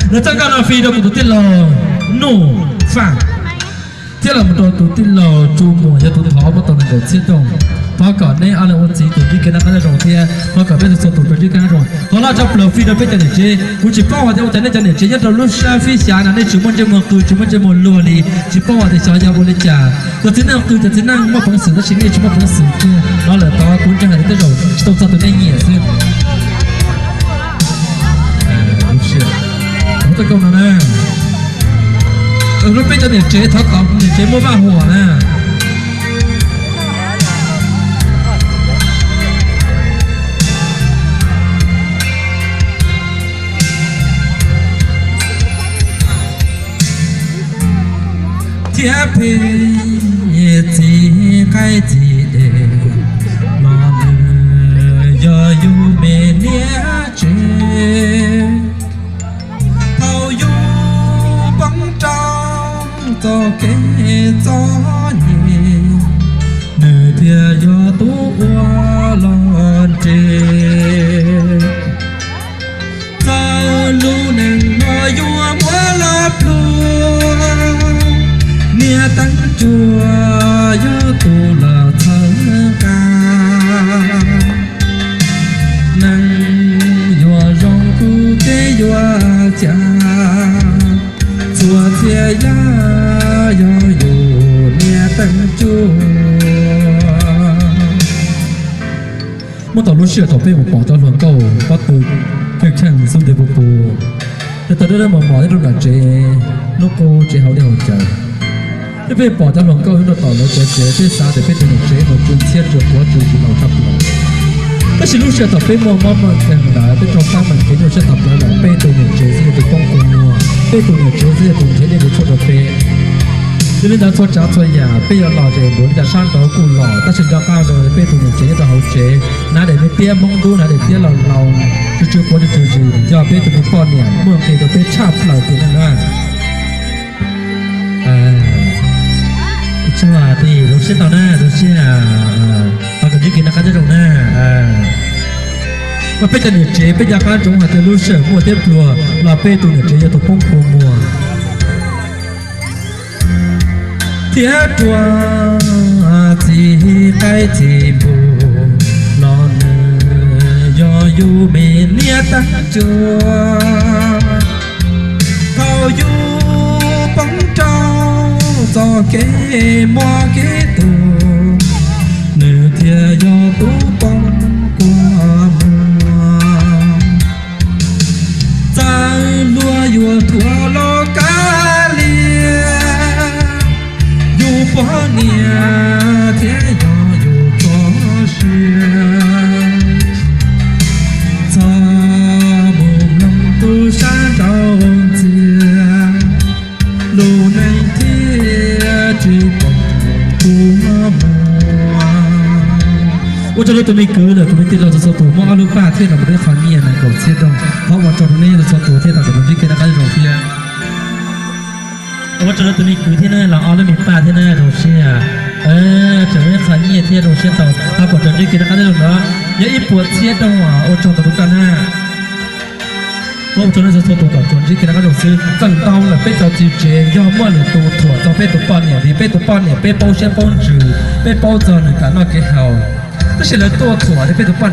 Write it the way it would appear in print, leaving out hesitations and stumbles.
那这个呢，飞到不多的了，怒放。ที่เราตัวตัวที่เราจูหมูจะตัวท้อมาตัวนั้นก็เชี่ยตรงพอก่อนเนี่ยอะไรวันจีตัวที่กันนั่นก็จะรองเทียพอก่อนเป็นตัวตัวที่กันรองพอเราจะเปลี่ยนฟีดเป็นจันเจกูจะป้องว่าจะแต่เนี่ยจันเจยังเราลุ้นชาฟีเสียนะเนี่ยจุมันจะมันคือจุมันจะมันลัวลีจะป้องว่าจะชอบจะบริจาคก็ที่นั่งคือจะนั่งมาพังสื่อแล้วชิ้นนี้จุมันพังสื่อคือเราเลยต่อคุณจะหาที่เราตัวตัวตัวนี้ซึ่งรู้เชื่อผมตะโกนนะรถเป็นจะเนี่ยเจ๊ทักกับเนี่ยเจ๊มั่วบ้าหัวนะเทียบเพย์จีใกล้จีเดมองยออยู่เมเนียเจcho kế cho nhẹ nửa thia do tú qua lon trề ta lu nàng ngồi vua múa lấp luôn nia tăng chùa do tu là thơ ca nàng vua rong cu kế vua cha chùa thia ya yo yo nia tăng chùa một tàu lúc xưa tàu bay một bỏ tàu luồng cầu bắt từ việc chẳng xong để bố bốแต่ตอนนั้นมองที่เราดัดเจนกโกเจเขาได้หัวใจที่เป็นปอดตะหลงก็ให้เราต่อแล้วเจที่ซาแต่เป็นตัวเจหัวจุนเทียนจุดหัวจุนที่เราทับเราก็ชิลูเชียต่อไปมองมันแข็งหนาเป็นตรงข้ามมันเป็นเราเชื่อตับแล้วแหละเป็นตัวหนึ่งเจที่เป็นป้องกันนัวเป็นตัวหนึ่งเจที่เป็นตัวเจที่เป็นชุดเราเป็นที่เป็นตัวจ้าตัวใหญ่เป็นเราเจเหมือนจะสร้างตัวกูหล่อแต่ฉันจะก้าวเลยเป็นตัวหนึ่งเจตัวเขาเจน่าเดี๋ยวไม่เปี้ยมองดูน่าเดี๋ยวเปี้ยเราจู่ๆคนจะจู่ๆจะเป็นตัวเป็นป้อนเนี่ยเมื่อกี้ตัวเป็นชาบเราเป็นนั่นว่าสวัสดีลูกเชี่ยต่อหน้าลูกเชี่ยตอนกันยิ่งกินนะครับจะตรงหน้ามาเป็นจะเหนื่อยเจ๊เป็นยาการจงหาเธอลูกเชี่ยมัวเต็มตัวเราเป็นตัวเหนื่อยเจ๊จะถูกป้องกันมัวเทียตัวที่ใกล้ที่บูนอนยออยู่เมเนียตั้งจัวเขาอยู่ป้องจ้องcho kế mua kế tù nửa thia do tú bông qua mùa ta lúa vua thua lo cá lia dù bỏ nia thế do dù có xuyên ta một năm tu sa đầu chia lù nàyว่าจะรู้ตัวนี้คือเลยตัวนี้ที่เราจะสตูมองลูกป้าเที่ยวเราไม่ได้ฟังเมียนะกับเที่ยวต้องเพราะว่าจนนี้เราสตูเที่ยวต่างกันที่เกิดอะไรเราเที่ยวว่าจะรู้ตัวนี้คือที่นั่นเราเอาแล้วมีป้าที่นั่นเราเชื่อจะไม่ฟังเมียเที่ยวเราเชื่อต่อถ้าปวดจนที่เกิดอะไรเราเนาะอย่าอีปวดเที่ยวต้องว่าโอ้จนตัวรู้กันนะว่าจนเราจะสตูกับจนที่เกิดอะไรเราซื้อตั้งเตาเลยเป็นตัวจีเจย่อมั่วหรือตัวถั่วตัวเป็นตัวป้อนเนี่ยดีเป็นตัวป้อนเนี่ยเป็นโป้เช่นป้อนจืดเป็นโป้จอหนึ่งกันนอกเกี่ยวแต่เสร็จแล้วตัวถั่วที่เป็นตัวป้อน